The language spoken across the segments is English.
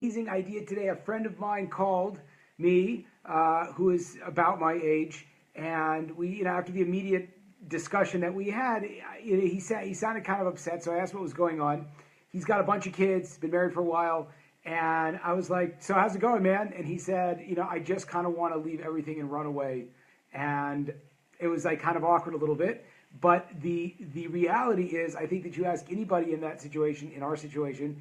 Amazing idea today. A friend of mine called me, who is about my age, and we, after the immediate discussion that we had, he sounded kind of upset. So I asked what was going on. He's got a bunch of kids, been married for a while, and I was like, "So how's it going, man?" And he said, "I just kind of want to leave everything and run away." And it was like kind of awkward a little bit. But the reality is, I think that you ask anybody in that situation, in our situation,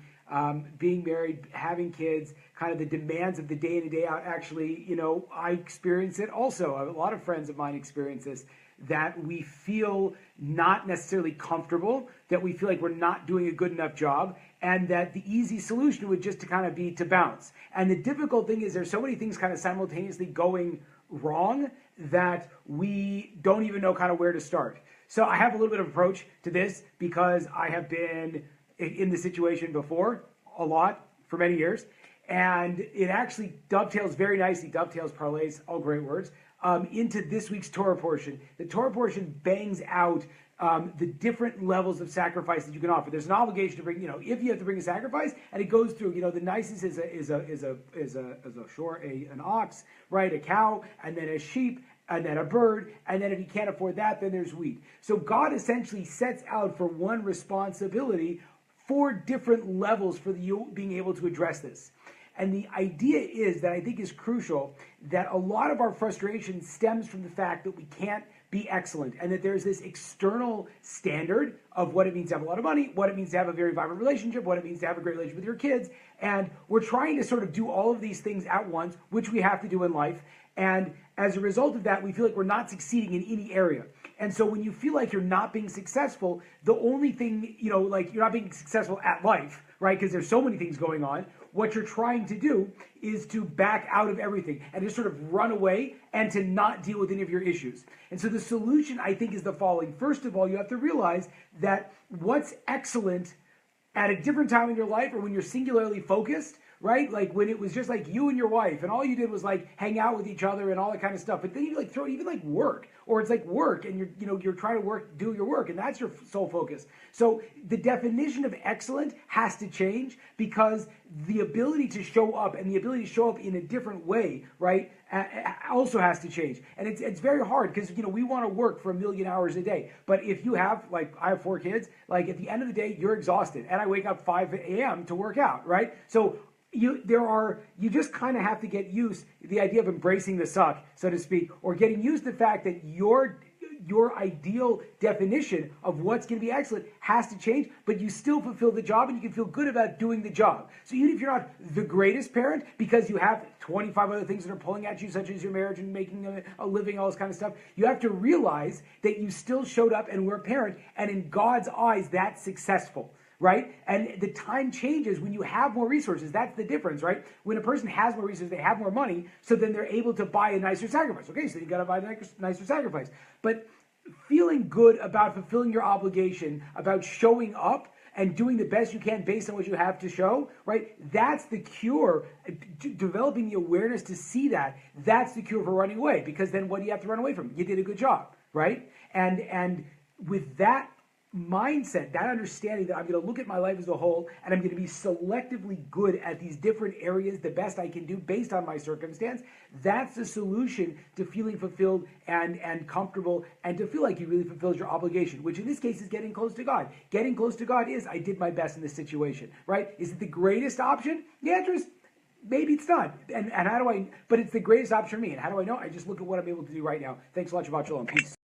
being married, having kids, kind of the demands of the day in and day out. Actually, I experience it also. A lot of friends of mine experience this, that we feel not necessarily comfortable, that we feel like we're not doing a good enough job, and that the easy solution would just to kind of be to bounce. And the difficult thing is there's so many things kind of simultaneously going wrong that we don't even know kind of where to start. So I have a little bit of approach to this because I have been in the situation before a lot for many years, and it actually dovetails very nicely, parlays, all great words, into this week's Torah portion. The Torah portion bangs out the different levels of sacrifice that you can offer. There's an obligation to bring, if you have to bring a sacrifice, and it goes through, the nicest is an ox, right, a cow, and then a sheep, and then a bird, and then if you can't afford that, then there's wheat. So God essentially sets out for one responsibility 4 different levels for you being able to address this. And the idea is that I think is crucial, that a lot of our frustration stems from the fact that we can't be excellent, and that there's this external standard of what it means to have a lot of money, what it means to have a very vibrant relationship, what it means to have a great relationship with your kids, and we're trying to sort of do all of these things at once, which we have to do in life, and as a result of that, we feel like we're not succeeding in any area. And so when you feel like you're not being successful, the only thing, like you're not being successful at life, right? Because there's so many things going on. What you're trying to do is to back out of everything and just sort of run away and to not deal with any of your issues. And so the solution, I think, is the following. First of all, you have to realize that what's excellent at a different time in your life, or when you're singularly focused, right? Like when it was just like you and your wife and all you did was like hang out with each other and all that kind of stuff. But then you like throw even like work, or it's like work and you're trying to do your work, and that's your sole focus. So the definition of excellent has to change, because the ability to show up and the ability to show up in a different way, right, also has to change. And it's very hard, because we want to work for 1 million hours a day. But if you have, like, I have 4 kids, like at the end of the day, you're exhausted, and I wake up 5 a.m. to work out, right? So you just kind of have to get used to the idea of embracing the suck, so to speak, or getting used to the fact that your ideal definition of what's going to be excellent has to change, but you still fulfill the job and you can feel good about doing the job. So even if you're not the greatest parent, because you have 25 other things that are pulling at you, such as your marriage and making a living, all this kind of stuff, you have to realize that you still showed up and were a parent, and in God's eyes, that's successful. Right? And the time changes when you have more resources. That's the difference, right? When a person has more resources, they have more money, so then they're able to buy a nicer sacrifice. Okay, so you got to buy a nicer sacrifice. But feeling good about fulfilling your obligation, about showing up and doing the best you can based on what you have to show, right? That's the cure. Developing the awareness to see that, that's the cure for running away. Because then what do you have to run away from? You did a good job, right? And with that mindset, that understanding that I'm going to look at my life as a whole, and I'm going to be selectively good at these different areas, the best I can do based on my circumstance, that's the solution to feeling fulfilled and comfortable, and to feel like you really fulfilled your obligation, which in this case is getting close to God. Getting close to God is, I did my best in this situation, right? Is it the greatest option? The answer is, maybe it's not. And how do I, but it's the greatest option for me. And how do I know? I just look at what I'm able to do right now. Thanks a lot, Shabbat Shalom. Peace.